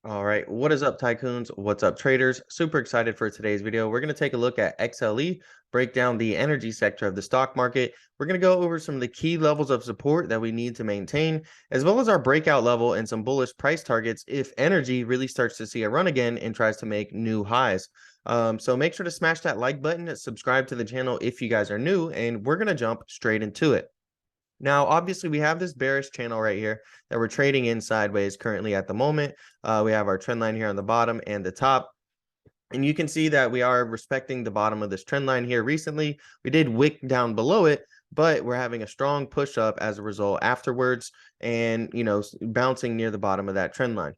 All right, what is up, tycoons? What's up, traders? Super excited for today's video. We're going to take a look at XLE, break down the energy sector of the stock market. We're going to go over some of the key levels of support that we need to maintain, as well as our breakout level and some bullish price targets if energy really starts to see a run again and tries to make new highs. So make sure to smash that like button, subscribe to the channel if you guys are new, and we're going to jump straight into it. Now, obviously, we have this bearish channel right here that we're trading in sideways currently at the moment. We have our trend line here on the bottom and the top. And you can see that we are respecting the bottom of this trend line here recently. We did wick down below it, but we're having a strong push up as a result afterwards and, bouncing near the bottom of that trend line.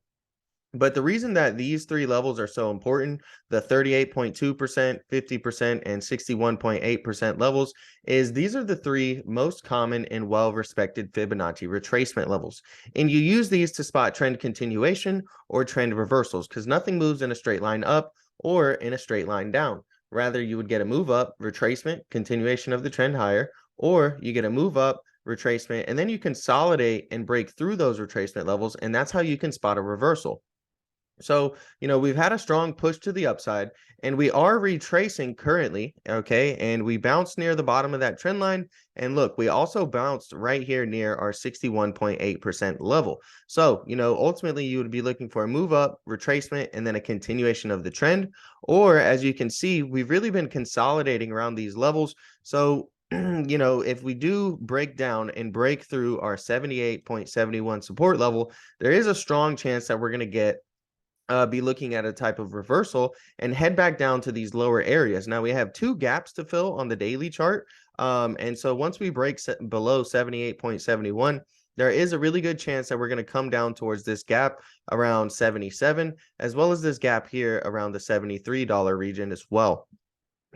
But the reason that these three levels are so important, the 38.2%, 50%, and 61.8% levels, is these are the three most common and well-respected Fibonacci retracement levels. And you use these to spot trend continuation or trend reversals because nothing moves in a straight line up or in a straight line down. Rather, you would get a move up, retracement, continuation of the trend higher, or you get a move up, retracement, and then you consolidate and break through those retracement levels, and that's how you can spot a reversal. So, we've had a strong push to the upside and we are retracing currently. Okay. And we bounced near the bottom of that trend line. And look, we also bounced right here near our 61.8% level. So, ultimately you would be looking for a move up, retracement, and then a continuation of the trend. Or as you can see, we've really been consolidating around these levels. So, if we do break down and break through our 78.71 support level, there is a strong chance that we're going to be looking at a type of reversal and head back down to these lower areas. Now we have two gaps to fill on the daily chart. And so once we break below 78.71, there is a really good chance that we're going to come down towards this gap around 77, as well as this gap here around the $73 region as well.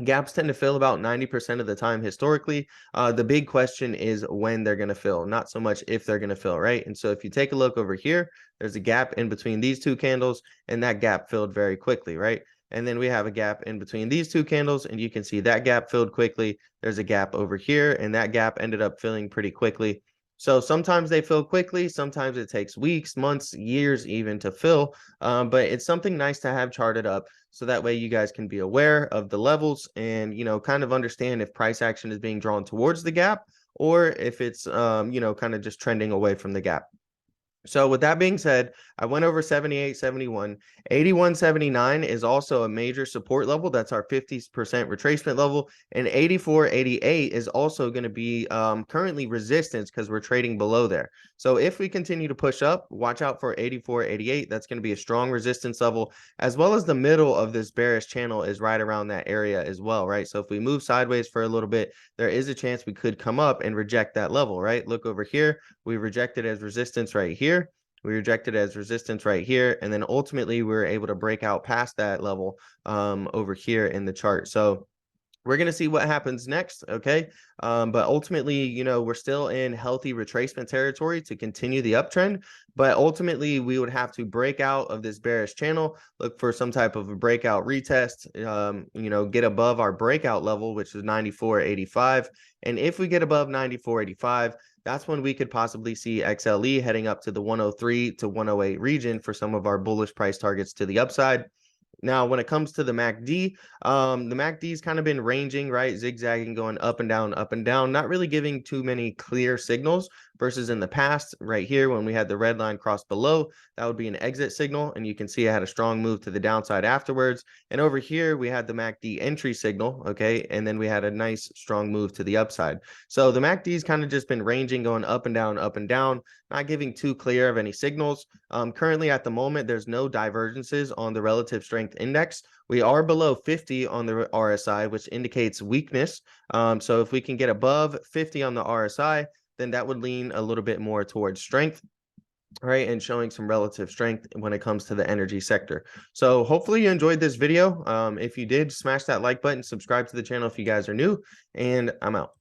Gaps tend to fill about 90% of the time historically. The big question is when they're going to fill, not so much if they're going to fill, right? And so if you take a look over here, there's a gap in between these two candles, and that gap filled very quickly, right? And then we have a gap in between these two candles, and you can see that gap filled quickly. There's a gap over here, and that gap ended up filling pretty quickly. So sometimes they fill quickly, sometimes it takes weeks, months, years even to fill, but it's something nice to have charted up so that way you guys can be aware of the levels and, kind of understand if price action is being drawn towards the gap or if it's, kind of just trending away from the gap. So with that being said, I went over 78, 71. 81.79 is also a major support level. That's our 50% retracement level. And 84.88 is also going to be currently resistance because we're trading below there. So if we continue to push up, watch out for 84.88. That's going to be a strong resistance level, as well as the middle of this bearish channel is right around that area as well, right? So if we move sideways for a little bit, there is a chance we could come up and reject that level, right? Look over here. We rejected as resistance right here. We rejected as resistance right here. And then ultimately we were able to break out past that level over here in the chart. So we're going to see what happens next. Okay. But ultimately, we're still in healthy retracement territory to continue the uptrend. But ultimately, we would have to break out of this bearish channel, look for some type of a breakout retest, get above our breakout level, which is 94.85. And if we get above 94.85, that's when we could possibly see XLE heading up to the 103 to 108 region for some of our bullish price targets to the upside. Now, when it comes to the MACD, the MACD's kind of been ranging, right? Zigzagging, going up and down, not really giving too many clear signals versus in the past right here when we had the red line cross below, that would be an exit signal. And you can see I had a strong move to the downside afterwards. And over here, we had the MACD entry signal, okay? And then we had a nice strong move to the upside. So the MACD's kind of just been ranging, going up and down, not giving too clear of any signals. Currently at the moment, there's no divergences on the relative strength index. We are below 50 on the RSI, which indicates weakness. So if we can get above 50 on the RSI, then that would lean a little bit more towards strength, right? And showing some relative strength when it comes to the energy sector. So hopefully you enjoyed this video. If you did, smash that like button, subscribe to the channel if you guys are new, and I'm out.